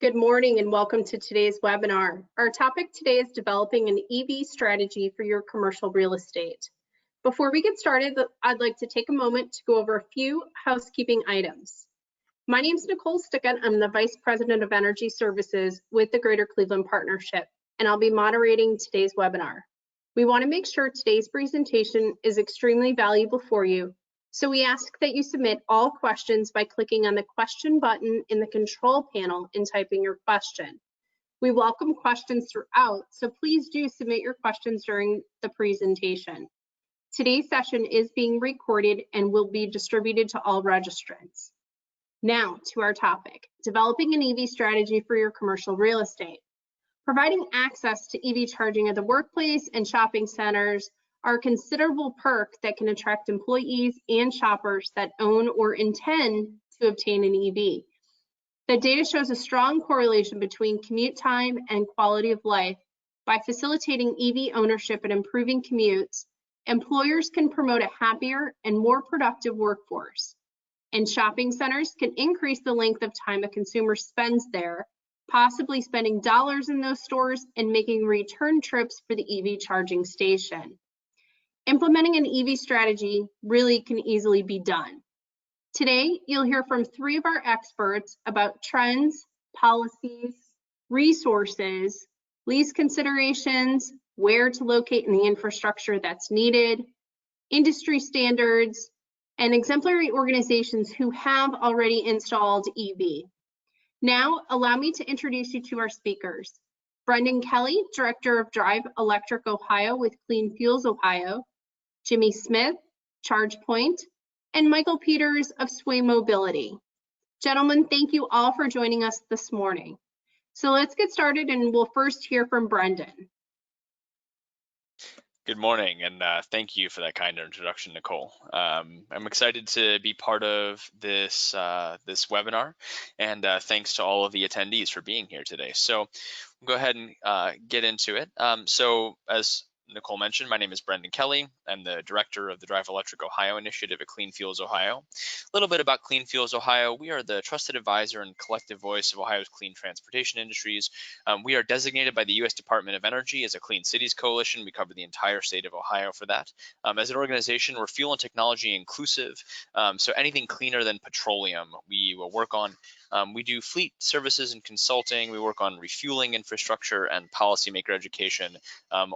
Good morning and welcome to today's webinar. Our topic today is developing an EV strategy for your commercial real estate. Before we get started, I'd like to take a moment to go over a few housekeeping items. My name is Nicole Stickett. I'm the Vice President of Energy Services with the Greater Cleveland Partnership, and I'll be moderating today's webinar. We want to make sure today's presentation is extremely valuable for you, so we ask that you submit all questions by clicking on the question button in the control panel and typing your question. We welcome questions throughout, so please do submit your questions during the presentation. Today's session is being recorded and will be distributed to all registrants. Now to our topic, developing an EV strategy for your commercial real estate. Providing access to EV charging at the workplace and shopping centers are a considerable perk that can attract employees and shoppers that own or intend to obtain an EV. The data shows a strong correlation between commute time and quality of life. By facilitating EV ownership and improving commutes, employers can promote a happier and more productive workforce. And shopping centers can increase the length of time a consumer spends there, possibly spending dollars in those stores and making return trips for the EV charging station. Implementing an EV strategy really can easily be done. Today, you'll hear from three of our experts about trends, policies, resources, lease considerations, where to locate in the infrastructure that's needed, industry standards, and exemplary organizations who have already installed EV. Now, allow me to introduce you to our speakers. Brendan Kelly, Director of Drive Electric Ohio with Clean Fuels Ohio, Jimmy Smith, ChargePoint, and Michael Peters of Sway Mobility. Gentlemen, thank you all for joining us this morning. So let's get started, and we'll first hear from Brendan. Good morning, and thank you for that kind introduction, Nicole. I'm excited to be part of this this webinar, and thanks to all of the attendees for being here today. So we'll go ahead and get into it. So as Nicole mentioned, my name is Brendan Kelly. I'm the director of the Drive Electric Ohio initiative at Clean Fuels Ohio. A little bit about Clean Fuels Ohio. We are the trusted advisor and collective voice of Ohio's clean transportation industries. We are designated by the U.S. Department of Energy as a Clean Cities Coalition. We cover the entire state of Ohio for that. As an organization, we're fuel and technology inclusive, so anything cleaner than petroleum we will work on. We do fleet services and consulting. We work on refueling infrastructure and policymaker education,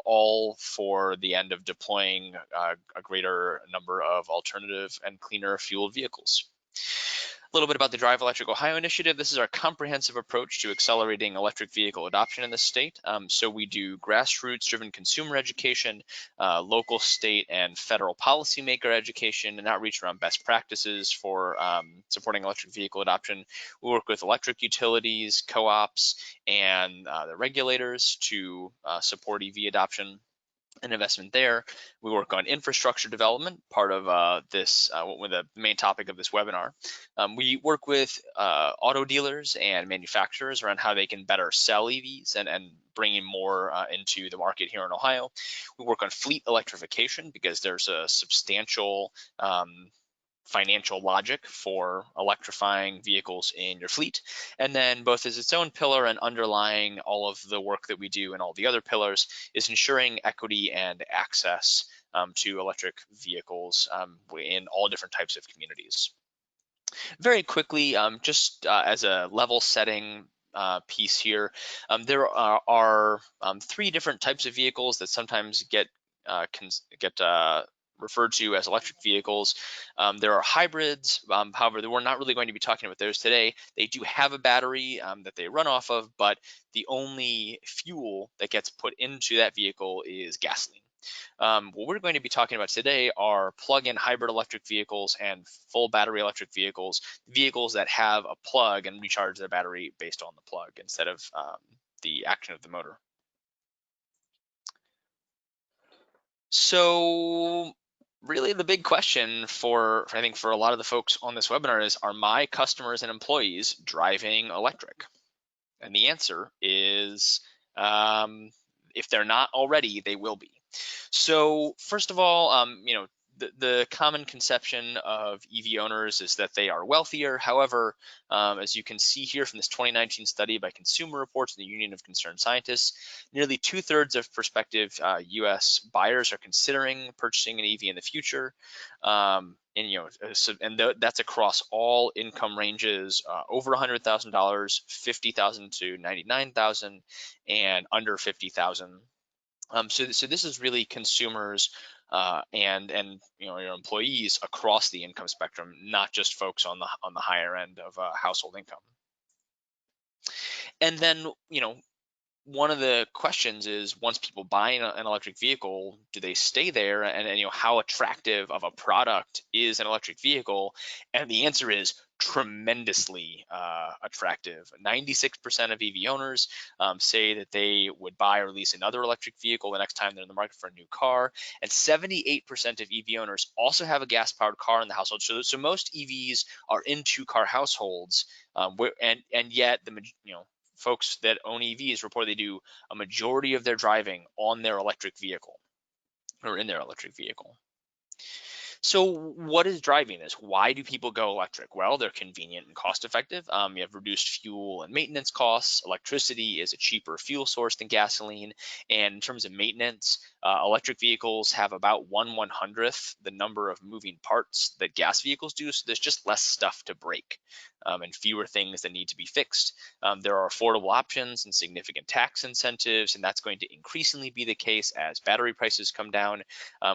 all for the end of deploying a greater number of alternative and cleaner fueled vehicles. A little bit about the Drive Electric Ohio initiative. This is our comprehensive approach to accelerating electric vehicle adoption in the state. So we do grassroots-driven consumer education, local, state, and federal policymaker education, and outreach around best practices for supporting electric vehicle adoption. We work with electric utilities, co-ops, and the regulators to support EV adoption and investment there. We work on infrastructure development, part of the main topic of this webinar. We work with auto dealers and manufacturers around how they can better sell EVs and bringing more into the market here in Ohio. We work on fleet electrification because there's a substantial financial logic for electrifying vehicles in your fleet. And then both as its own pillar and underlying all of the work that we do and all the other pillars is ensuring equity and access to electric vehicles in all different types of communities. Very quickly, just as a level setting piece here, there are three different types of vehicles that sometimes get referred to as electric vehicles. There are hybrids, however, we're not really going to be talking about those today. They do have a battery that they run off of, but the only fuel that gets put into that vehicle is gasoline. What we're going to be talking about today are plug-in hybrid electric vehicles and full battery electric vehicles, vehicles that have a plug and recharge their battery based on the plug instead of the action of the motor. So really the big question I think for a lot of the folks on this webinar is, are my customers and employees driving electric? And the answer is, if they're not already, they will be. So first of all, the common conception of EV owners is that they are wealthier. However, as you can see here from this 2019 study by Consumer Reports and the Union of Concerned Scientists, nearly 2/3 of prospective U.S. buyers are considering purchasing an EV in the future. That's across all income ranges, over $100,000, $50,000 to $99,000, and under $50,000. So this is really consumers and your employees across the income spectrum, not just folks on the higher end of household income. And then one of the questions is, once people buy an electric vehicle, do they stay there? And how attractive of a product is an electric vehicle? And the answer is tremendously attractive. 96% of EV owners say that they would buy or lease another electric vehicle the next time they're in the market for a new car. And 78% of EV owners also have a gas-powered car in the household. So most EVs are in two-car households, and yet folks that own EVs report they do a majority of their driving on their electric vehicle or in their electric vehicle. So what is driving this? Why do people go electric? Well, they're convenient and cost effective. You have reduced fuel and maintenance costs. Electricity is a cheaper fuel source than gasoline. And in terms of maintenance, electric vehicles have about 1/100th the number of moving parts that gas vehicles do. So there's just less stuff to break and fewer things that need to be fixed. There are affordable options and significant tax incentives, and that's going to increasingly be the case as battery prices come down.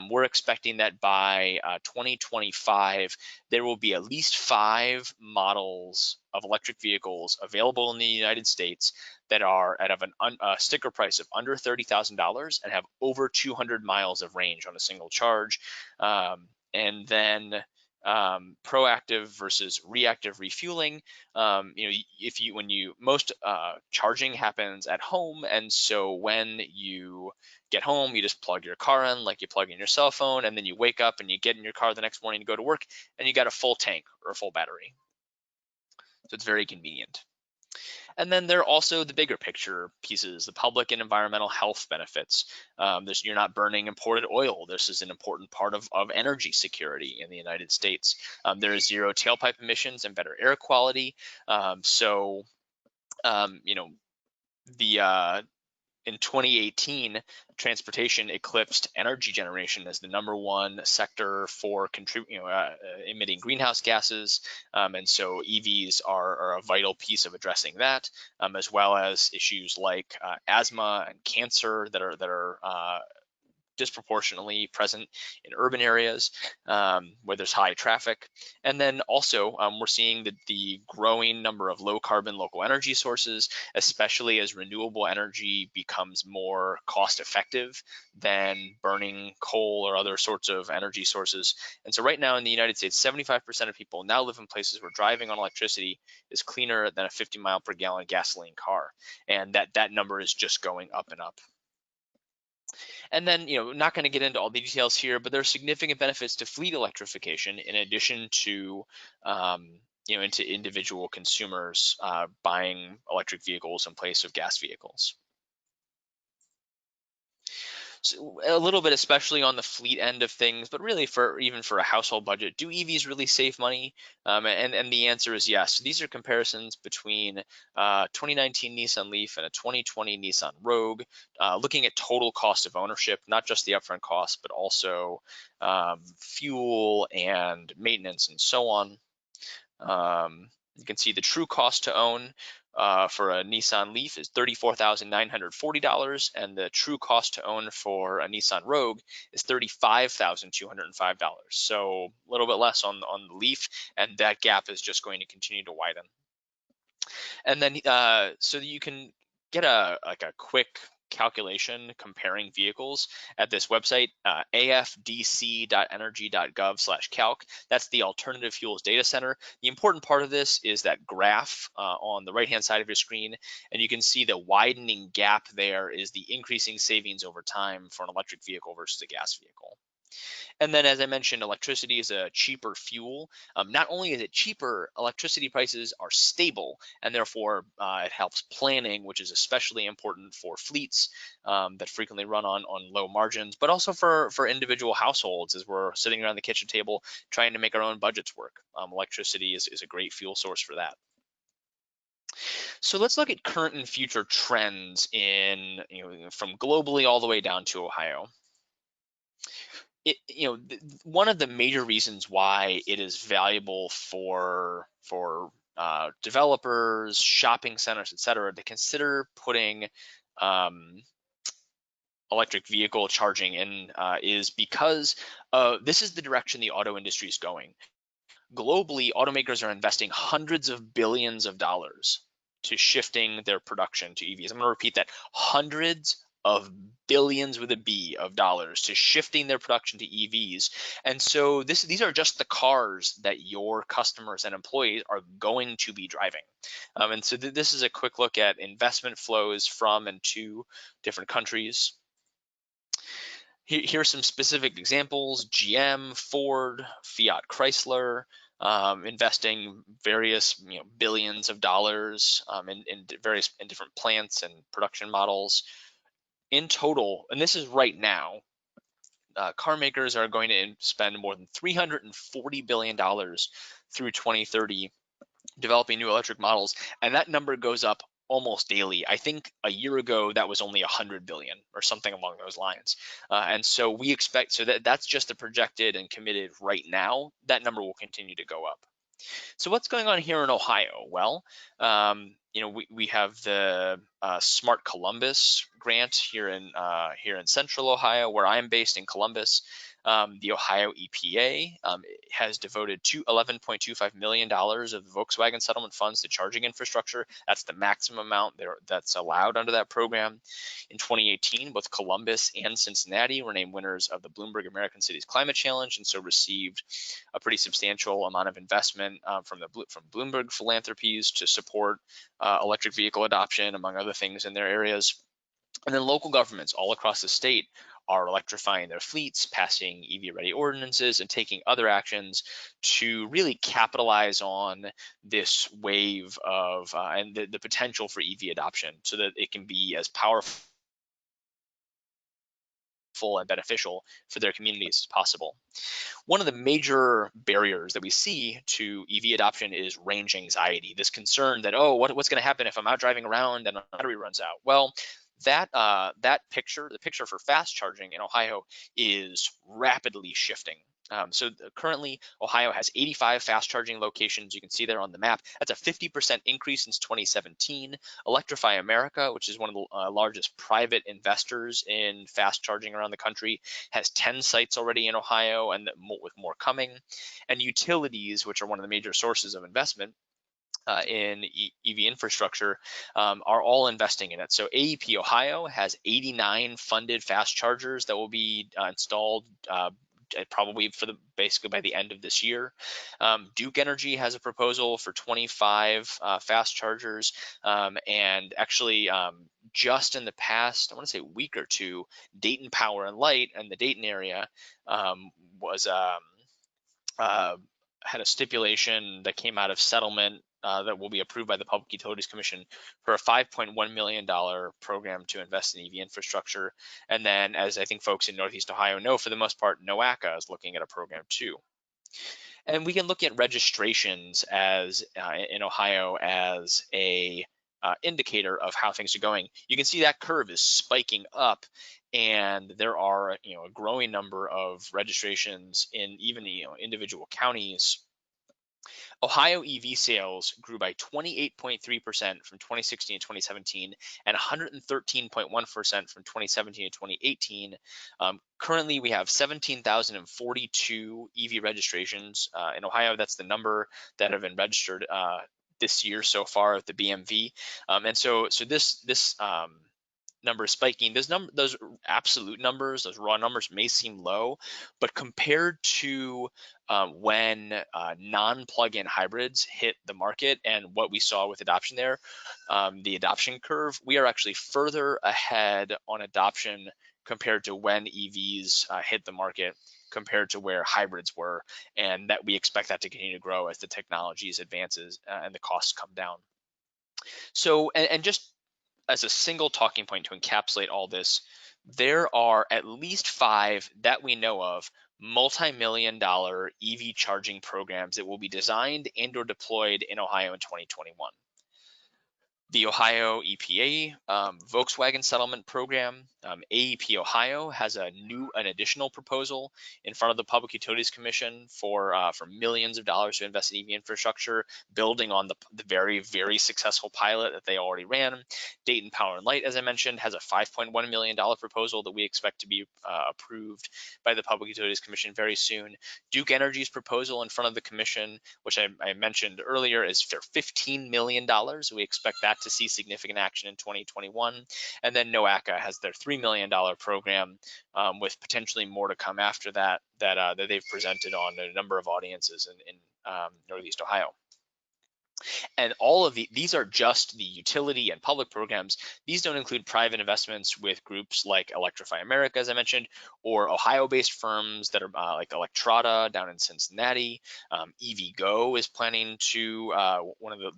We're expecting that by 2025, there will be at least 5 models of electric vehicles available in the United States that are at a sticker price of under $30,000 and have over 200 miles of range on a single charge. And then proactive versus reactive refueling. Most charging happens at home, and so when you get home, you just plug your car in like you plug in your cell phone, and then you wake up and you get in your car the next morning to go to work, and you got a full tank or a full battery. So it's very convenient. And then there are also the bigger picture pieces, the public and environmental health benefits. You're not burning imported oil. This is an important part of energy security in the United States. There is zero tailpipe emissions and better air quality. In 2018, transportation eclipsed energy generation as the #1 sector for emitting greenhouse gases, and so EVs are a vital piece of addressing that, as well as issues like asthma and cancer that are disproportionately present in urban areas where there's high traffic. And then also we're seeing the growing number of low carbon local energy sources, especially as renewable energy becomes more cost effective than burning coal or other sorts of energy sources. And so right now in the United States, 75% of people now live in places where driving on electricity is cleaner than a 50 mile per gallon gasoline car. And that number is just going up and up. And then, not going to get into all the details here, but there are significant benefits to fleet electrification in addition to, into individual consumers buying electric vehicles in place of gas vehicles. So a little bit, especially on the fleet end of things, but really even for a household budget, do EVs really save money? And the answer is yes. These are comparisons between 2019 Nissan Leaf and a 2020 Nissan Rogue, looking at total cost of ownership, not just the upfront cost, but also fuel and maintenance and so on. You can see the true cost to own for a Nissan Leaf is $34,940, and the true cost to own for a Nissan Rogue is $35,205. So a little bit less on the Leaf, and that gap is just going to continue to widen. And then so you can get a quick calculation comparing vehicles at this website, afdc.energy.gov/calc. That's the Alternative Fuels Data Center. The important part of this is that graph on the right-hand side of your screen, and you can see the widening gap there is the increasing savings over time for an electric vehicle versus a gas vehicle. And then, as I mentioned, electricity is a cheaper fuel. Not only is it cheaper, electricity prices are stable, and therefore it helps planning, which is especially important for fleets that frequently run on low margins, but also for individual households as we're sitting around the kitchen table trying to make our own budgets work. Electricity is a great fuel source for that. So let's look at current and future trends in, from globally all the way down to Ohio. One of the major reasons why it is valuable for developers, shopping centers, et cetera, to consider putting electric vehicle charging in is because this is the direction the auto industry is going. Globally, automakers are investing hundreds of billions of dollars to shifting their production to EVs. I'm going to repeat that: hundreds of billions with a B of dollars to shifting their production to EVs. And so these are just the cars that your customers and employees are going to be driving. And so this is a quick look at investment flows from and to different countries. Here are some specific examples: GM, Ford, Fiat Chrysler, investing various billions of dollars in different plants and production models. In total, and this is right now, car makers are going to spend more than $340 billion through 2030 developing new electric models, and that number goes up almost daily. I think a year ago that was only 100 billion or something along those lines. And so we expect, so that's just the projected and committed right now. That number will continue to go up. So what's going on here in Ohio? Well, we have the Smart Columbus grant here in Central Ohio, where I'm based in Columbus. The Ohio EPA has devoted $11.25 million of the Volkswagen settlement funds to charging infrastructure. That's the maximum amount that's allowed under that program. In 2018, both Columbus and Cincinnati were named winners of the Bloomberg American Cities Climate Challenge, and so received a pretty substantial amount of investment from Bloomberg Philanthropies to support electric vehicle adoption, among other things, in their areas. And then local governments all across the state are electrifying their fleets, passing EV-ready ordinances, and taking other actions to really capitalize on this wave of and the potential for EV adoption, so that it can be as powerful and beneficial for their communities as possible. One of the major barriers that we see to EV adoption is range anxiety, this concern that, what's going to happen if I'm out driving around and the battery runs out? Well, the picture for fast charging in Ohio is rapidly shifting. So currently, Ohio has 85 fast charging locations. You can see there on the map. That's a 50% increase since 2017. Electrify America, which is one of the largest private investors in fast charging around the country, has 10 sites already in Ohio, and with more coming. And utilities, which are one of the major sources of investment in EV infrastructure, are all investing in it. So AEP Ohio has 89 funded fast chargers that will be installed probably basically by the end of this year. Duke Energy has a proposal for 25 fast chargers, and actually just in the past, I want to say week or two, Dayton Power and Light and the Dayton area had a stipulation that came out of settlement that will be approved by the Public Utilities Commission for a $5.1 million program to invest in EV infrastructure. And then, as I think folks in Northeast Ohio know, for the most part, NOACA is looking at a program too. And we can look at registrations as in Ohio as a indicator of how things are going. You can see that curve is spiking up, and there are a growing number of registrations in even individual counties. Ohio EV sales grew by 28.3% from 2016 to 2017 and 113.1% from 2017 to 2018. Currently, we have 17,042 EV registrations in Ohio. That's the number that have been registered this year so far at the BMV. And so this number is spiking. Those absolute numbers, those raw numbers may seem low, but compared to when non-plug-in hybrids hit the market and what we saw with adoption there, the adoption curve, we are actually further ahead on adoption compared to when EVs hit the market compared to where hybrids were, and that we expect that to continue to grow as the technologies advances and the costs come down. So, and just as a single talking point to encapsulate all this, there are at least 5 that we know of multi-million-dollar EV charging programs that will be designed and or deployed in Ohio in 2021. The Ohio EPA Volkswagen settlement program, AEP Ohio has an additional proposal in front of the Public Utilities Commission for millions of dollars to invest in EV infrastructure, building on the very, very successful pilot that they already ran. Dayton Power and Light, as I mentioned, has a $5.1 million proposal that we expect to be approved by the Public Utilities Commission very soon. Duke Energy's proposal in front of the commission, which I mentioned earlier, is for $15 million. We expect that to see significant action in 2021. And then NOACA has their $3 million program with potentially more to come after that they've presented on a number of audiences in Northeast Ohio. And all of these are just the utility and public programs. These don't include private investments with groups like Electrify America, as I mentioned, or Ohio-based firms that are like Electrata down in Cincinnati. EVgo is planning to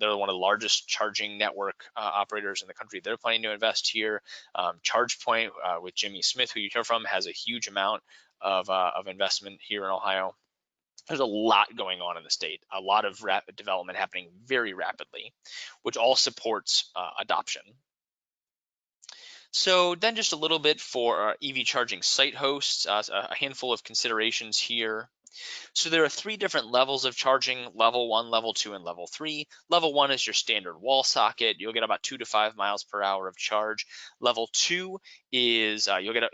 they're one of the largest charging network operators in the country. They're planning to invest here. ChargePoint with Jimmy Smith, who you hear from, has a huge amount of investment here in Ohio. There's a lot going on in the state, a lot of rapid development happening very rapidly, which all supports adoption. So then just a little bit for EV charging site hosts, a handful of considerations here. So there are 3 different levels of charging: level 1, level 2, and level 3. Level 1 is your standard wall socket. You'll get about 2 to 5 miles per hour of charge. Level 2 is you'll get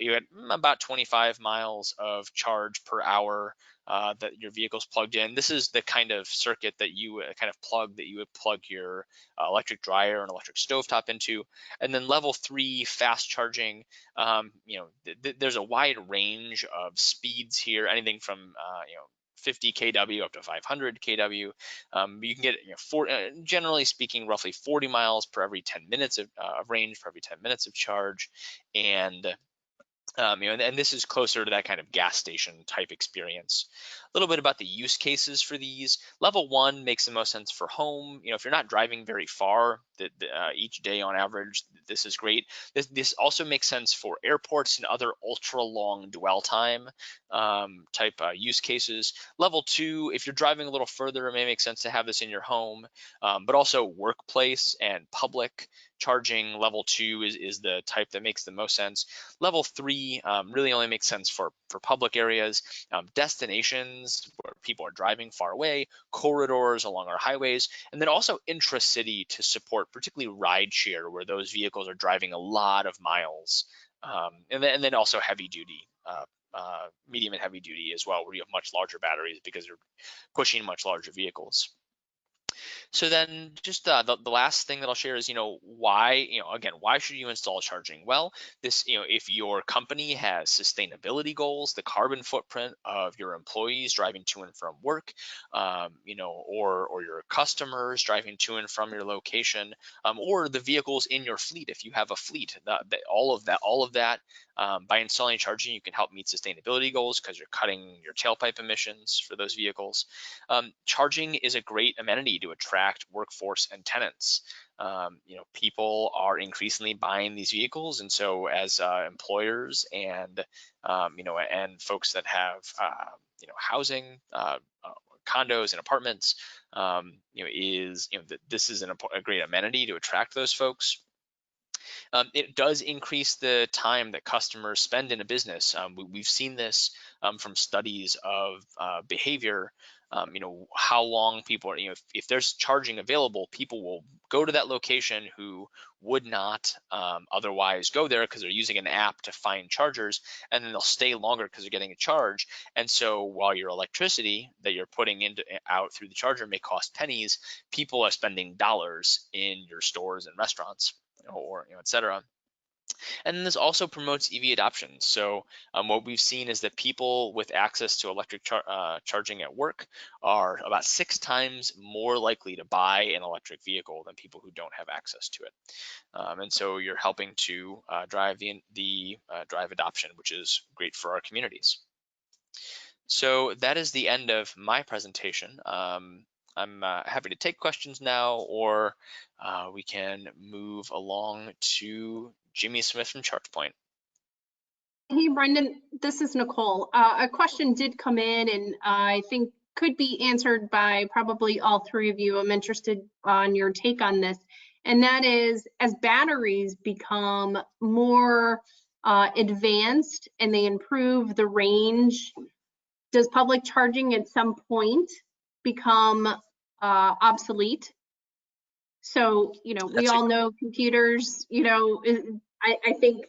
about 25 miles of charge per hour that your vehicle's plugged in. This is the kind of circuit that you would plug your electric dryer and electric stovetop into. And then level 3 fast charging, there's a wide range of speeds here, anything from 50 kW up to 500 kW. You can get generally speaking roughly 40 miles per every 10 minutes of range for every 10 minutes of charge. And and this is closer to that kind of gas station type experience. A little bit about the use cases for these. Level 1 makes the most sense for home. If you're not driving very far each day on average, this is great. This also makes sense for airports and other ultra long dwell time type use cases. Level 2, if you're driving a little further, it may make sense to have this in your home, but also workplace and public charging. Level 2 is the type that makes the most sense. Level 3 really only makes sense for public areas, destinations where people are driving far away, corridors along our highways, and then also intra-city to support particularly rideshare, where those vehicles are driving a lot of miles, and then also heavy duty, medium and heavy duty as well, where you have much larger batteries because you're pushing much larger vehicles. So then just the last thing that I'll share is, why should you install charging? Well, if your company has sustainability goals, the carbon footprint of your employees driving to and from work, or your customers driving to and from your location, or the vehicles in your fleet, if you have a fleet, all of that, by installing charging, you can help meet sustainability goals because you're cutting your tailpipe emissions for those vehicles. Charging is a great amenity to attract workforce and tenants. People are increasingly buying these vehicles, and so as employers and folks that have housing, condos and apartments, this is a great amenity to attract those folks. It does increase the time that customers spend in a business. We've seen this from studies of behavior. How long people are, if there's charging available, people will go to that location who would not otherwise go there because they're using an app to find chargers, and then they'll stay longer because they're getting a charge. And so while your electricity that you're putting out through the charger may cost pennies, people are spending dollars in your stores and restaurants, or et cetera. And then this also promotes EV adoption. So what we've seen is that people with access to electric charging at work are about 6 times more likely to buy an electric vehicle than people who don't have access to it. And so you're helping to drive adoption, which is great for our communities. So that is the end of my presentation. I'm happy to take questions now, or we can move along to Jimmy Smith from ChargePoint. Hey, Brendan, this is Nicole. A question did come in and I think could be answered by probably all three of you. I'm interested on your take on this. And that is, as batteries become more advanced and they improve the range, does public charging at some point become obsolete? So, we That's a all know computers, I think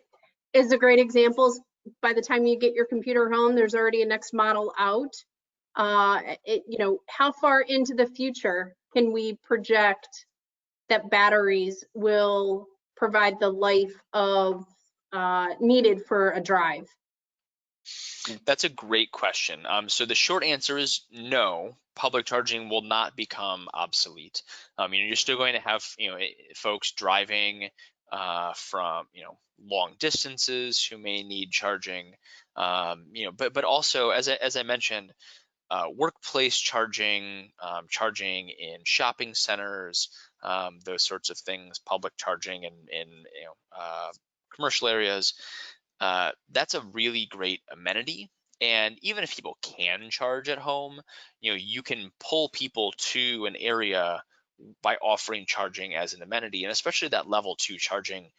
is a great example. By the time you get your computer home, there's already a next model out. How far into the future can we project that batteries will provide the life of needed for a drive? That's a great question. So the short answer is no. Public charging will not become obsolete. You're still going to have folks driving from long distances who may need charging. But also as I mentioned, workplace charging, charging in shopping centers, those sorts of things, public charging in commercial areas. That's a really great amenity. And even if people can charge at home, you can pull people to an area by offering charging as an amenity. And especially that level 2 charging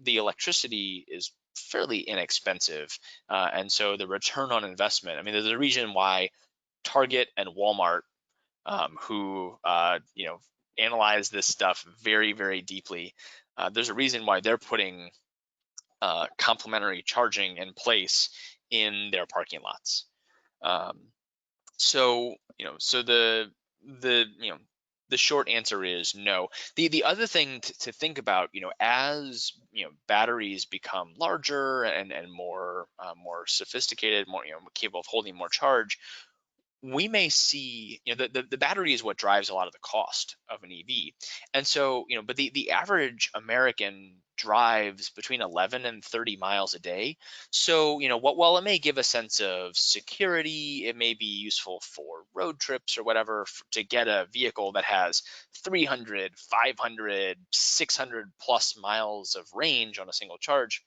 the electricity is fairly inexpensive. And so the return on investment, there's a reason why Target and Walmart, who analyze this stuff very, very deeply, there's a reason why they're putting complementary charging in place in their parking lots. So the short answer is no. The other thing to think about, as batteries become larger and more sophisticated, more capable of holding more charge, we may see, the battery is what drives a lot of the cost of an EV. And so, but the average American drives between 11 and 30 miles a day. So, while it may give a sense of security, it may be useful for road trips or whatever to get a vehicle that has 300, 500, 600 plus miles of range on a single charge.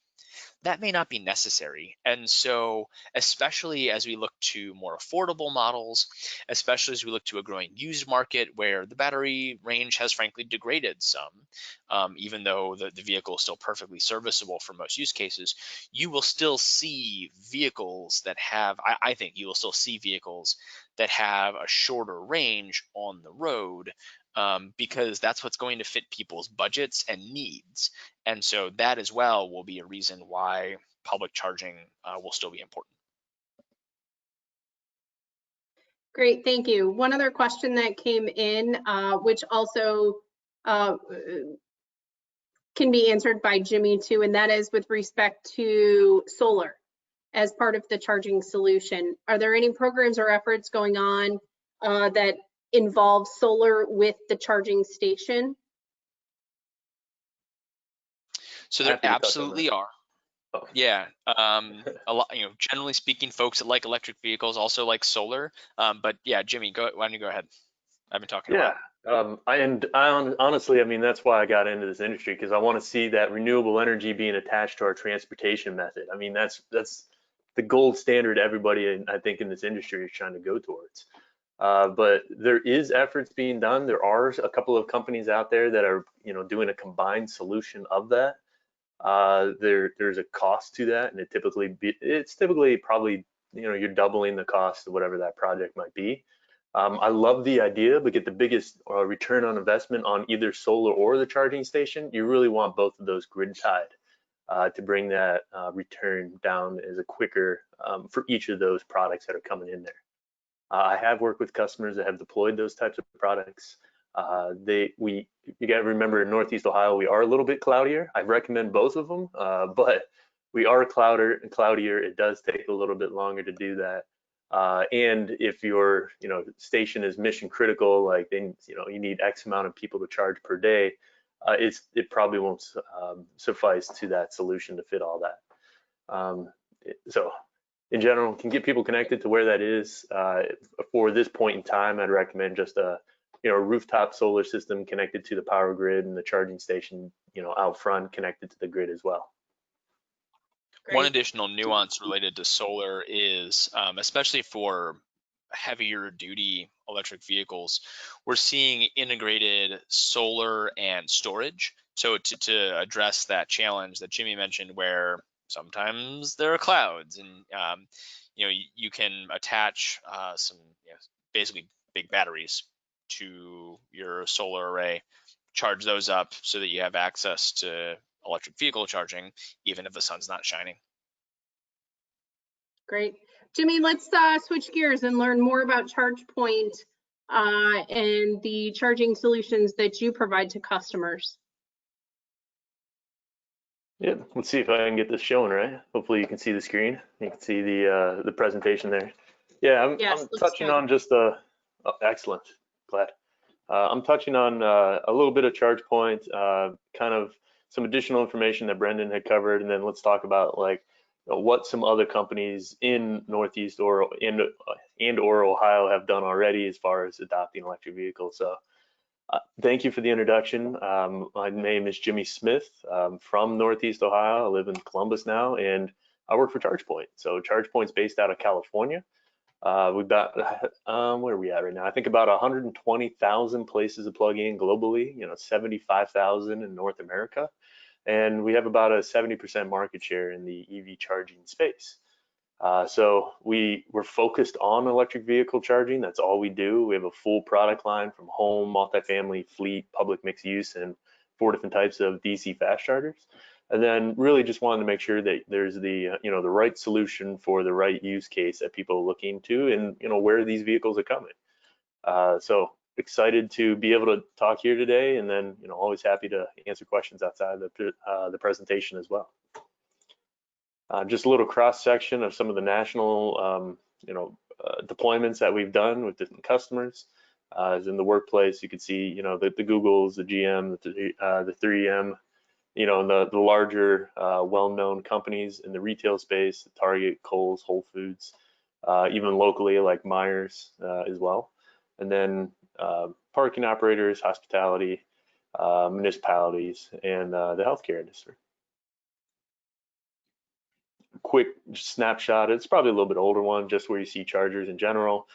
That may not be necessary. And so, especially as we look to more affordable models, especially as we look to a growing used market where the battery range has frankly degraded some, even though the vehicle is still perfectly serviceable for most use cases, you will still see vehicles that have, I think you will still see vehicles that have a shorter range on the road, because that's what's going to fit people's budgets and needs. And so that as well will be a reason why public charging will still be important. Great, thank you. One other question that came in, which also can be answered by Jimmy too, and that is with respect to solar as part of the charging solution. Are there any programs or efforts going on that involve solar with the charging station? So there absolutely are. Oh. Yeah, a lot. Generally speaking, folks that like electric vehicles also like solar. But yeah, Jimmy, why don't you go ahead? I've been talking a lot. Honestly, that's why I got into this industry, because I want to see that renewable energy being attached to our transportation method. That's the gold standard everybody, I think, in this industry is trying to go towards. But there is efforts being done. There are a couple of companies out there that are, doing a combined solution of that. There's a cost to that, and it's typically probably, you're doubling the cost of whatever that project might be. I love the idea, but get the biggest return on investment on either solar or the charging station. You really want both of those grid tied to bring that return down as a quicker for each of those products that are coming in there. I have worked with customers that have deployed those types of products. You got to remember, in Northeast Ohio, we are a little bit cloudier. I recommend both of them, but we are cloudier. It does take a little bit longer to do that. And if your station is mission critical, like then you need X amount of people to charge per day, it probably won't suffice to that solution to fit all that. So in general, can get people connected to where that is. For this point in time, I'd recommend just a rooftop solar system connected to the power grid and the charging station out front connected to the grid as well. One Great. additional nuance related to solar is, especially for heavier duty electric vehicles, we're seeing integrated solar and storage. So to address that challenge that Jimmy mentioned, where sometimes there are clouds and you can attach some basically big batteries to your solar array, charge those up so that you have access to electric vehicle charging even if the sun's not shining. Great. Jimmy, let's switch gears and learn more about ChargePoint and the charging solutions that you provide to customers. Yeah, let's see if I can get this showing right. Hopefully you can see the screen. You can see the presentation there. Yeah, I'm touching on just excellent, glad. I'm touching on a little bit of ChargePoint, kind of some additional information that Brendan had covered, and then let's talk about like what some other companies in Northeast or Ohio have done already as far as adopting electric vehicles. So thank you for the introduction. My name is Jimmy Smith. I'm from Northeast Ohio. I live in Columbus now, and I work for ChargePoint. So ChargePoint's based out of California. We've got, where are we at right now? I think about 120,000 places to plug in globally, 75,000 in North America. And we have about a 70% market share in the EV charging space. So we're focused on electric vehicle charging. That's all we do. We have a full product line from home, multifamily, fleet, public mixed use, and 4 different types of DC fast chargers. And then really just wanted to make sure that there's the the right solution for the right use case that people are looking to, and where these vehicles are coming. So excited to be able to talk here today, and then always happy to answer questions outside the presentation as well. Just a little cross section of some of the national deployments that we've done with different customers. As in the workplace, you can see the Googles, the GM, the 3M. And the larger well-known companies in the retail space, Target, Kohl's, Whole Foods, even locally like Myers as well. And then parking operators, hospitality, municipalities, and the healthcare industry. Quick snapshot, it's probably a little bit older one, just where you see chargers in general.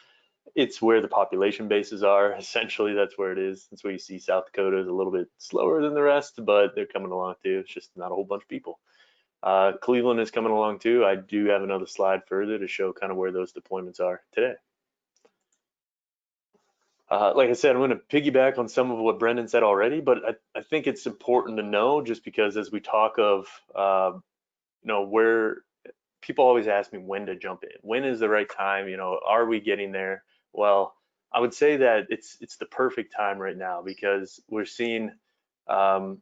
It's where the population bases are. Essentially, that's where it is. That's where you see South Dakota is a little bit slower than the rest, but they're coming along too. It's just not a whole bunch of people. Cleveland is coming along too. I do have another slide further to show kind of where those deployments are today. Like I said, I'm going to piggyback on some of what Brendan said already, but I think it's important to know, just because as we talk of, where people always ask me when to jump in. When is the right time? Are we getting there? Well, I would say that it's the perfect time right now, because we're seeing a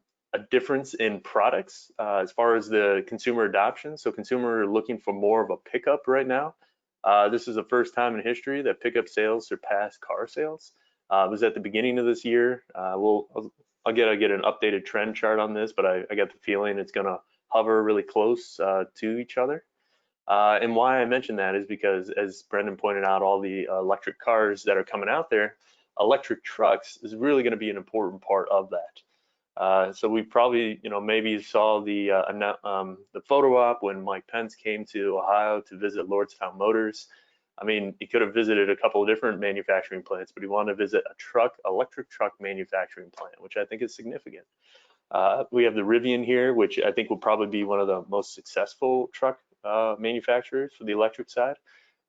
difference in products as far as the consumer adoption. So consumer are looking for more of a pickup right now. This is the first time in history that pickup sales surpassed car sales. It was at the beginning of this year. I'll get an updated trend chart on this, but I got the feeling it's going to hover really close to each other. And why I mention that is because, as Brendan pointed out, all the electric cars that are coming out there, electric trucks is really going to be an important part of that. So we probably, maybe saw the photo op when Mike Pence came to Ohio to visit Lordstown Motors. I mean, he could have visited a couple of different manufacturing plants, but he wanted to visit a electric truck manufacturing plant, which I think is significant. We have the Rivian here, which I think will probably be one of the most successful truck manufacturers for the electric side,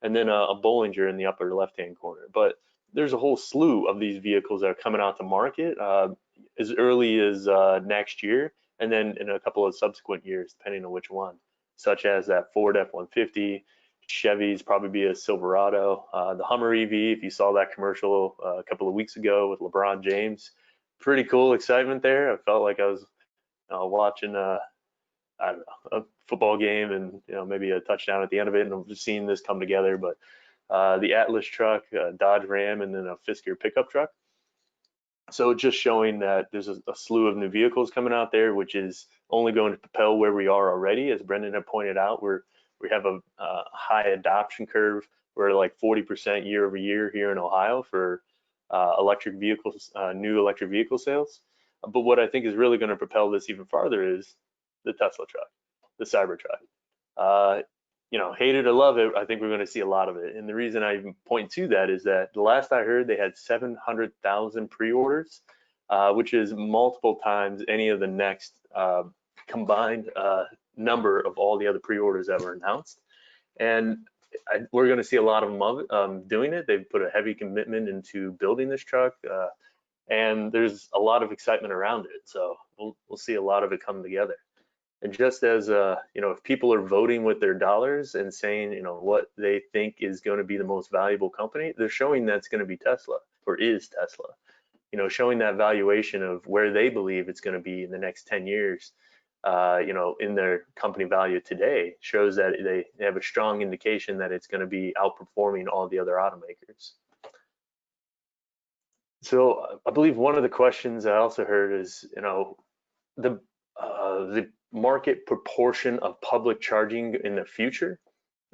and then a Bollinger in the upper left-hand corner. But there's a whole slew of these vehicles that are coming out to market as early as next year, and then in a couple of subsequent years, depending on which one, such as that Ford F-150, Chevy's probably be a Silverado, the Hummer EV, if you saw that commercial a couple of weeks ago with LeBron James. Pretty cool excitement there. I felt like I was watching I don't know, a football game, and maybe a touchdown at the end of it, and I'm just seeing this come together. But the Atlas truck, Dodge Ram, and then a Fisker pickup truck. So just showing that there's a slew of new vehicles coming out there, which is only going to propel where we are already. As Brendan had pointed out, we're We have a high adoption curve. We're like 40% year over year here in Ohio for electric vehicles, new electric vehicle sales. But what I think is really going to propel this even farther is the Tesla truck, the Cybertruck. You know, hate it or love it, I think we're going to see a lot of it. And the reason I even point to that is that the last I heard, they had 700,000 pre-orders, which is multiple times any of the next combined number of all the other pre-orders that were announced. And we're going to see a lot of them doing it. They've put a heavy commitment into building this truck, and there's a lot of excitement around it. So we'll see a lot of it come together. And just as you know, if people are voting with their dollars and saying, you know, what they think is going to be the most valuable company, they're showing that's going to be Tesla, or is Tesla. You know, showing that valuation of where they believe it's going to be in the next 10 years. You know, in their company value today shows that they have a strong indication that it's going to be outperforming all the other automakers. So I believe one of the questions I also heard is, you know, the market proportion of public charging in the future.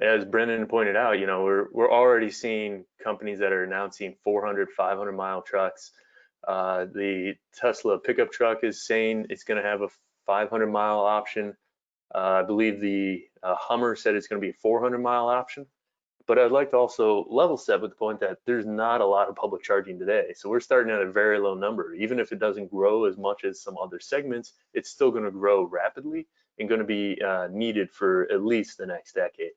As Brendan pointed out, you know, we're already seeing companies that are announcing 400, 500 mile trucks. The Tesla pickup truck is saying it's going to have a 500-mile option. I believe the Hummer said it's going to be a 400-mile option. But I'd like to also level set with the point that there's not a lot of public charging today. So we're starting at a very low number. Even if it doesn't grow as much as some other segments, it's still going to grow rapidly and going to be needed for at least the next decade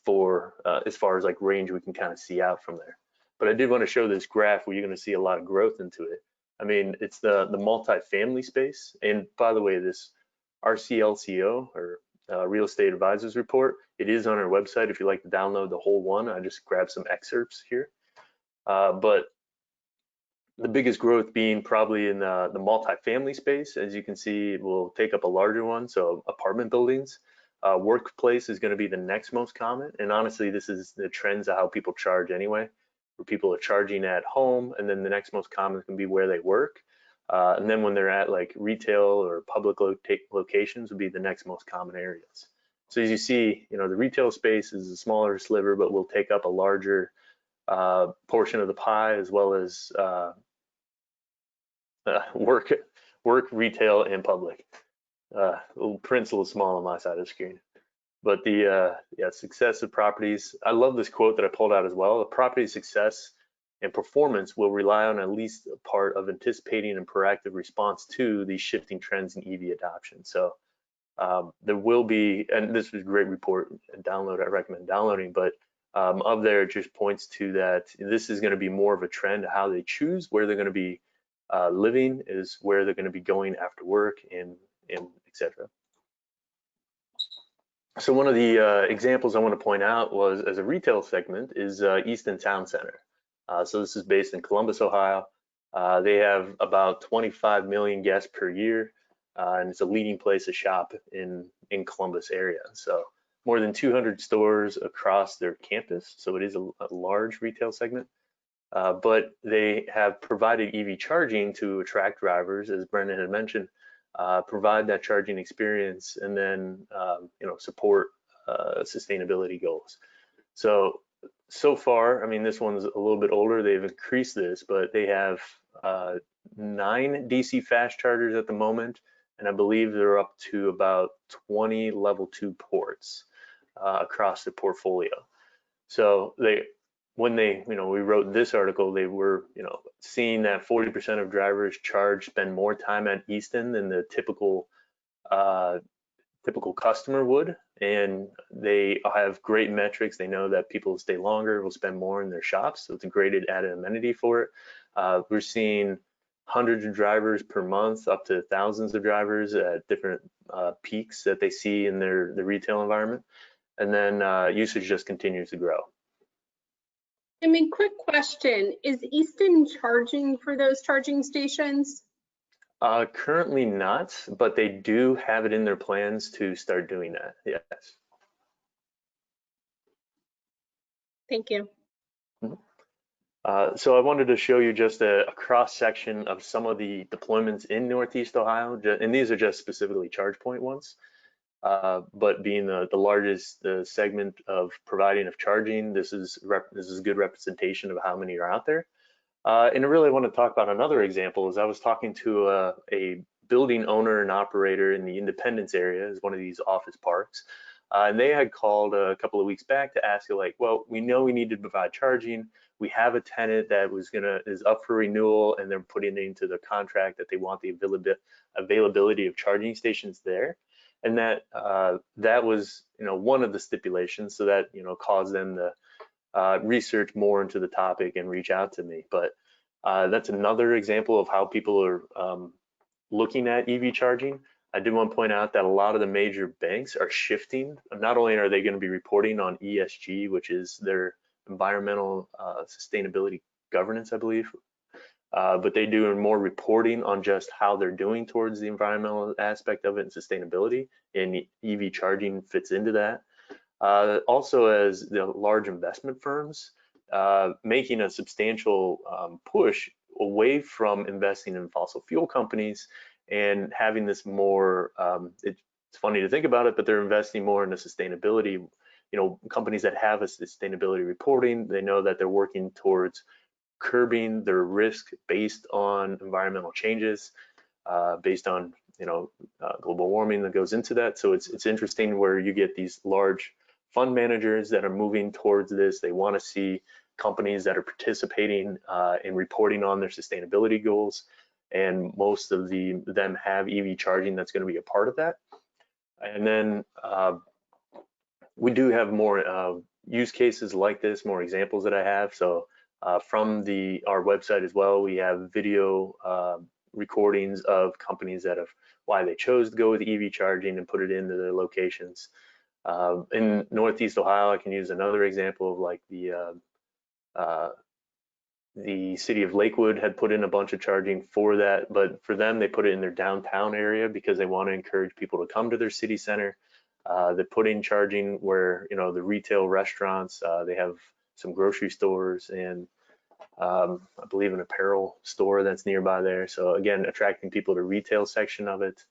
for as far as like range we can kind of see out from there. But I did want to show this graph where you're going to see a lot of growth into it. I mean, it's the multifamily space. And by the way, this RCLCO, or Real Estate Advisors Report, it is on our website if you'd like to download the whole one. I just grabbed some excerpts here. But the biggest growth being probably in the multifamily space. As you can see, it will take up a larger one, so apartment buildings. Workplace is going to be the next most common. And honestly, this is the trends of how people charge anyway, where people are charging at home, and then the next most common can be where they work. And then when they're at like retail or public locations would be the next most common areas. So as you see, you know, the retail space is a smaller sliver, but will take up a larger portion of the pie, as well as work, retail, and public. Print's a little small on my side of the screen. But the success of properties, I love this quote that I pulled out as well. A property's success and performance will rely on at least a part of anticipating and proactive response to these shifting trends in EV adoption. So there will be, and this was a great report, download, I recommend downloading, but of there, it just points to that this is going to be more of a trend. How they choose where they're going to be living is where they're going to be going after work, and etc. So one of the examples I want to point out was, as a retail segment, is Easton Town Center. So this is based in Columbus, Ohio. They have about 25 million guests per year, and it's a leading place to shop in Columbus area. So more than 200 stores across their campus. So it is a large retail segment. But they have provided EV charging to attract drivers, as Brendan had mentioned, provide that charging experience, and then you know, support sustainability goals. So far, I mean, this one's a little bit older. They've increased this, but they have 9 DC fast chargers at the moment, and I believe they're up to about 20 level 2 ports across the portfolio. So when they, you know, we wrote this article, they were, you know, seeing that 40% of drivers spend more time at Easton than the typical customer would, and they have great metrics. They know that people stay longer, will spend more in their shops, so it's a great added amenity for it. We're seeing hundreds of drivers per month, up to thousands of drivers at different peaks that they see in the retail environment, and then usage just continues to grow. I mean, quick question, is Easton charging for those charging stations? Currently not, but they do have it in their plans to start doing that, yes. Thank you. So I wanted to show you just a cross section of some of the deployments in Northeast Ohio, and these are just specifically ChargePoint ones. but being the largest segment of providing of charging, this is a good representation of how many are out there. And I really want to talk about another example. Is I was talking to a building owner and operator in the Independence area, is one of these office parks, and they had called a couple of weeks back to ask, like, well, we know we need to provide charging. We have a tenant that is up for renewal, and they're putting into the contract that they want the availability of charging stations there, and that was one of the stipulations, so that caused them to research more into the topic and reach out to me. But that's another example of how people are looking at EV charging. I did want to point out that a lot of the major banks are shifting. Not only are they going to be reporting on ESG, which is their environmental sustainability governance, I believe, but they do more reporting on just how they're doing towards the environmental aspect of it and sustainability, and EV charging fits into that. Also, as the large investment firms making a substantial push away from investing in fossil fuel companies and having this more, it's funny to think about it, but they're investing more into sustainability. Companies that have a sustainability reporting, they know that they're working towards curbing their risk based on environmental changes, based on global warming that goes into that. So it's interesting where you get these large fund managers that are moving towards this. They want to see companies that are participating in reporting on their sustainability goals, and most of them have EV charging that's going to be a part of that. And then we do have more use cases like this, more examples that I have. So from our website as well, we have video recordings of companies that have why they chose to go with EV charging and put it into their locations. In Northeast Ohio, I can use another example of like the city of Lakewood had put in a bunch of charging for that, but for them, they put it in their downtown area because they want to encourage people to come to their city center. They put in charging where, the retail restaurants, they have some grocery stores and I believe an apparel store that's nearby there. So again, attracting people to retail section of it.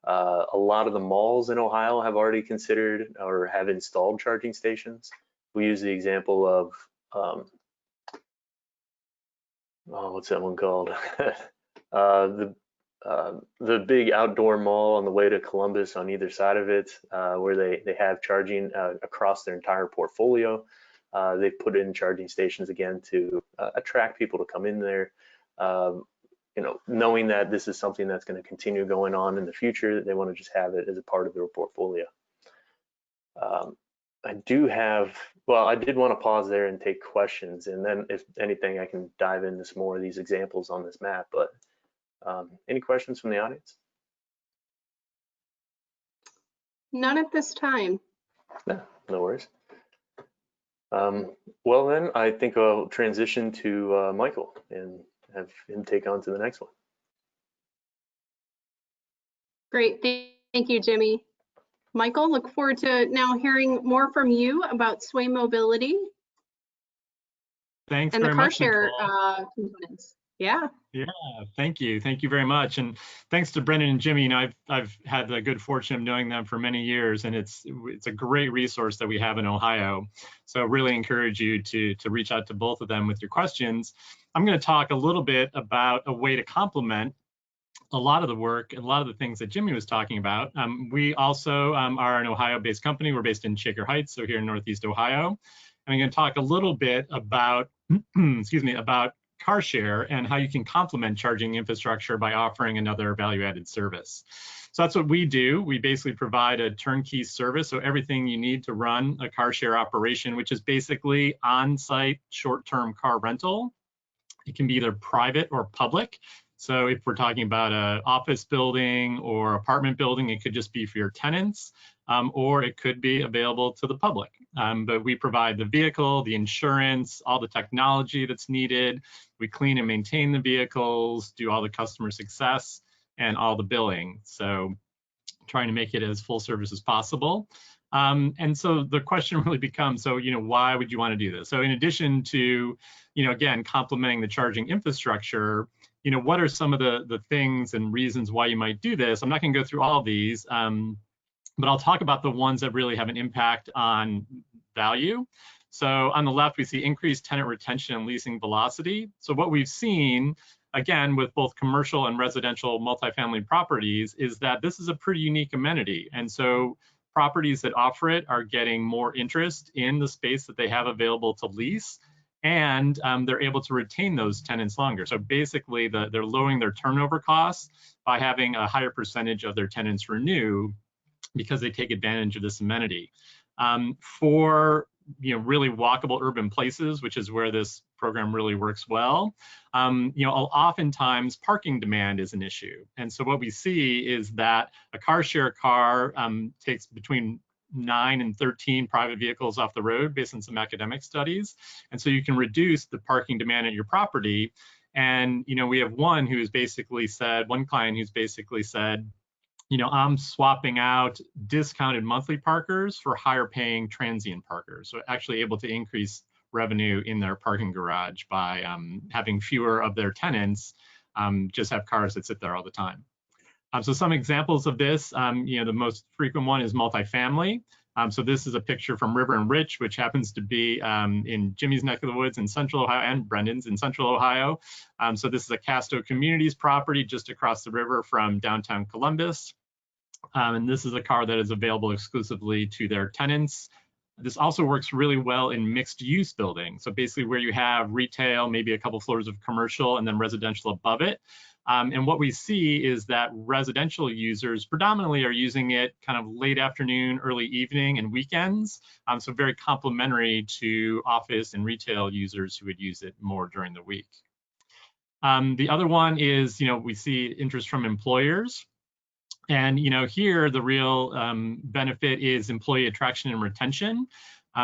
A lot of the malls in Ohio have already considered or have installed charging stations. We use the example of, what's that one called? The big outdoor mall on the way to Columbus on either side of it, where they have charging across their entire portfolio. They put in charging stations again to attract people to come in there. Knowing that this is something that's going to continue going on in the future, they want to just have it as a part of their portfolio. I did want to pause there and take questions, and then if anything, I can dive into some more of these examples on this map. But any questions from the audience? None at this time. No worries. Well then, I think I'll transition to Michael and have him take on to the next one. Great, thank you, Jimmy. Michael, look forward to now hearing more from you about Sway Mobility. Thanks and very the car much, share components. Yeah. Yeah, thank you very much, and thanks to Brendan and Jimmy. I've had the good fortune of knowing them for many years, and it's a great resource that we have in Ohio. So really encourage you to reach out to both of them with your questions. I'm going to talk a little bit about a way to complement a lot of the work and a lot of the things that Jimmy was talking about. We also are an Ohio-based company. We're based in Shaker Heights, so here in Northeast Ohio. And I'm going to talk a little bit about, about car share and how you can complement charging infrastructure by offering another value-added service. So that's what we do. We basically provide a turnkey service, so everything you need to run a car share operation, which is basically on-site short-term car rental. It can be either private or public. So if we're talking about an office building or apartment building, it could just be for your tenants, or it could be available to the public. But we provide the vehicle, the insurance, all the technology that's needed. We clean and maintain the vehicles, do all the customer success, and all the billing. So trying to make it as full service as possible. And so the question really becomes, so, why would you want to do this? So in addition to, again, complementing the charging infrastructure, what are some of the things and reasons why you might do this? I'm not going to go through all of these, but I'll talk about the ones that really have an impact on value. So on the left, we see increased tenant retention and leasing velocity. So what we've seen, again, with both commercial and residential multifamily properties, is that this is a pretty unique amenity. And so properties that offer it are getting more interest in the space that they have available to lease, and they're able to retain those tenants longer. So basically, they're lowering their turnover costs by having a higher percentage of their tenants renew because they take advantage of this amenity. For really walkable urban places, which is where this program really works well, oftentimes parking demand is an issue. And so what we see is that a car share car takes between 9 and 13 private vehicles off the road based on some academic studies. And so you can reduce the parking demand at your property. And, we have one client who's basically said, I'm swapping out discounted monthly parkers for higher paying transient parkers. So actually able to increase revenue in their parking garage by having fewer of their tenants just have cars that sit there all the time. So some examples of this, the most frequent one is multifamily. So this is a picture from River and Rich, which happens to be in Jimmy's neck of the woods in Central Ohio and Brendan's in Central Ohio. So this is a Casto Communities property just across the river from downtown Columbus. And this is a car that is available exclusively to their tenants. This also works really well in mixed use buildings. So basically where you have retail, maybe a couple floors of commercial and then residential above it. And what we see is that residential users predominantly are using it kind of late afternoon, early evening, and weekends. So very complementary to office and retail users who would use it more during the week. The other one is, we see interest from employers. And here the real benefit is employee attraction and retention.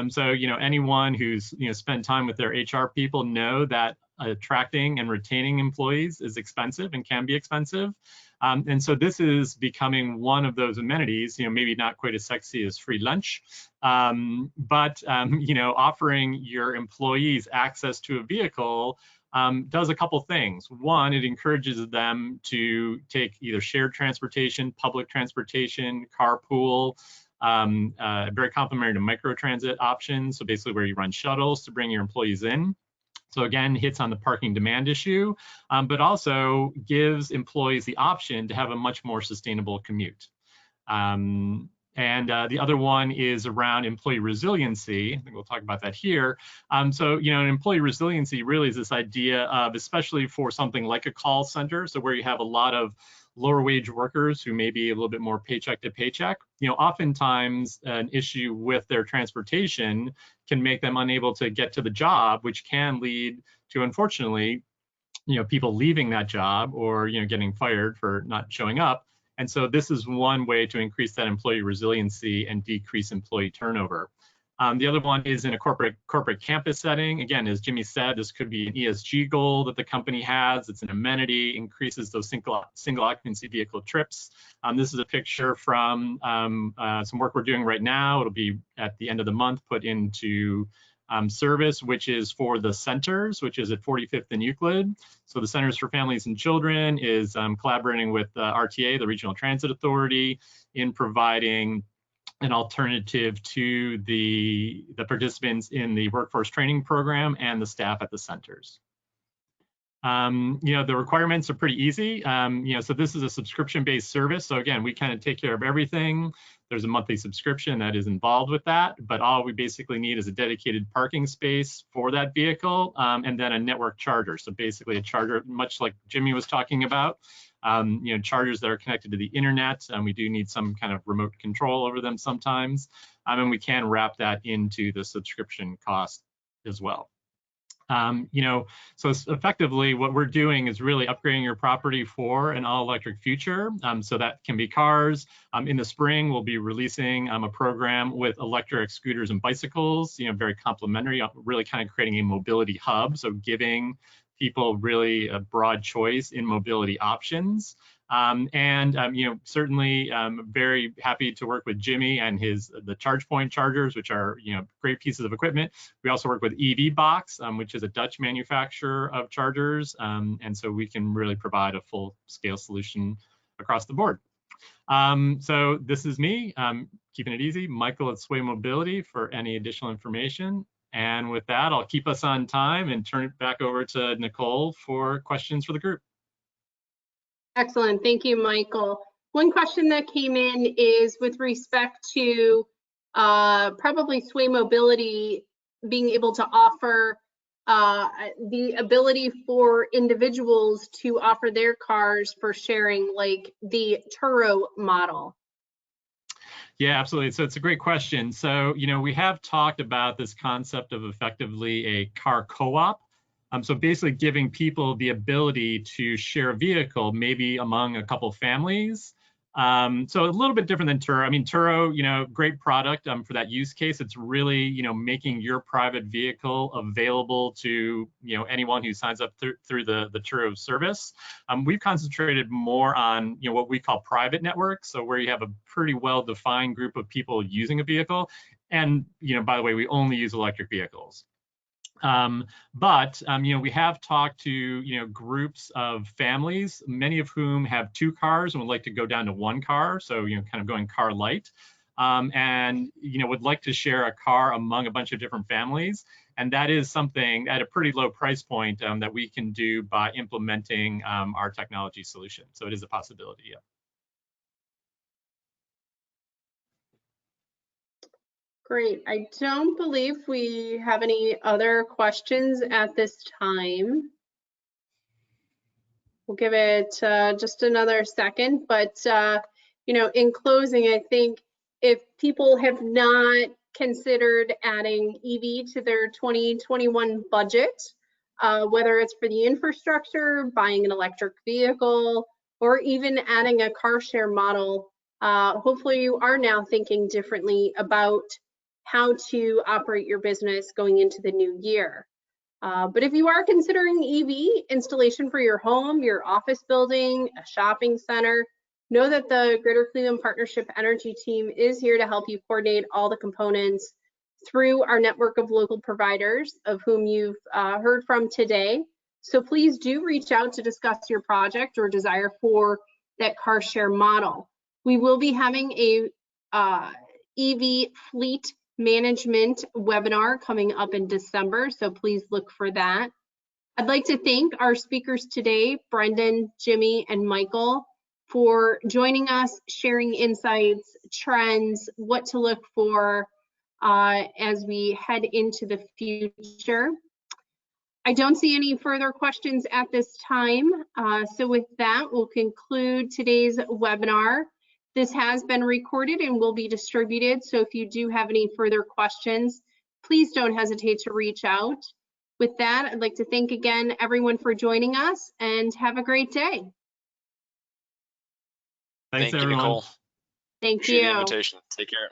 So anyone who's spent time with their HR people know that attracting and retaining employees is expensive and can be expensive. And so this is becoming one of those amenities, maybe not quite as sexy as free lunch, but offering your employees access to a vehicle does a couple things. One, it encourages them to take either shared transportation, public transportation, carpool, very complementary to microtransit options. So basically where you run shuttles to bring your employees in. So again, hits on the parking demand issue, but also gives employees the option to have a much more sustainable commute. And the other one is around employee resiliency. I think we'll talk about that here. So, employee resiliency really is this idea of, especially for something like a call center, so where you have a lot of lower wage workers who may be a little bit more paycheck to paycheck, oftentimes an issue with their transportation can make them unable to get to the job, which can lead to, unfortunately, people leaving that job or, getting fired for not showing up. And so this is one way to increase that employee resiliency and decrease employee turnover. The other one is in a corporate campus setting. Again, as Jimmy said, this could be an ESG goal that the company has. It's an amenity, increases those single occupancy vehicle trips. This is a picture from some work we're doing right now. It'll be at the end of the month put into service, which is for the centers, which is at 45th and Euclid. So the Centers for Families and Children is collaborating with RTA, the Regional Transit Authority, in providing an alternative to the participants in the workforce training program and the staff at the centers. The requirements are pretty easy. So this is a subscription-based service. So again, we kind of take care of everything. There's a monthly subscription that is involved with that, but all we basically need is a dedicated parking space for that vehicle, and then a network charger. So basically a charger, much like Jimmy was talking about, chargers that are connected to the internet, and we do need some kind of remote control over them sometimes. And we can wrap that into the subscription cost as well. So effectively what we're doing is really upgrading your property for an all-electric future. So that can be cars. In the spring, we'll be releasing a program with electric scooters and bicycles, very complementary, really kind of creating a mobility hub. So giving people really a broad choice in mobility options. Certainly very happy to work with Jimmy and the ChargePoint chargers, which are, great pieces of equipment. We also work with EV Box, which is a Dutch manufacturer of chargers. And so we can really provide a full scale solution across the board. So this is me, keeping it easy, Michael at Sway Mobility for any additional information. And with that, I'll keep us on time and turn it back over to Nicole for questions for the group. Excellent. Thank you, Michael. One question that came in is with respect to probably Sway Mobility being able to offer the ability for individuals to offer their cars for sharing, like the Turo model. Yeah, absolutely. So it's a great question. So, we have talked about this concept of effectively a car co-op. So basically giving people the ability to share a vehicle, maybe among a couple families. So a little bit different than Turo. I mean, Turo, great product for that use case. It's really, making your private vehicle available to, anyone who signs up through the Turo service. We've concentrated more on, what we call private networks. So where you have a pretty well-defined group of people using a vehicle. And, by the way, we only use electric vehicles. But we have talked to, groups of families, many of whom have 2 cars and would like to go down to 1 car. So, kind of going car light, and, would like to share a car among a bunch of different families. And that is something at a pretty low price point that we can do by implementing our technology solution. So it is a possibility. Yeah. Great. I don't believe we have any other questions at this time. We'll give it just another second, but in closing, I think if people have not considered adding EV to their 2021 budget, whether it's for the infrastructure, buying an electric vehicle, or even adding a car share model, hopefully you are now thinking differently about how to operate your business going into the new year. But if you are considering EV installation for your home, your office building, a shopping center, know that the Greater Cleveland Partnership Energy Team is here to help you coordinate all the components through our network of local providers, of whom you've heard from today. So please do reach out to discuss your project or desire for that car share model. We will be having a EV fleet management webinar coming up in December, so please look for that. I'd like to thank our speakers today, Brendan, Jimmy, and Michael, for joining us, sharing insights, trends, what to look for as we head into the future. I don't see any further questions at this time, so with that, we'll conclude today's webinar. This has been recorded and will be distributed, so if you do have any further questions, please don't hesitate to reach out. With that, I'd like to thank again everyone for joining us and have a great day. Thanks, Thank you, everyone. Nicole. Thank Appreciate you. the invitation. Take care.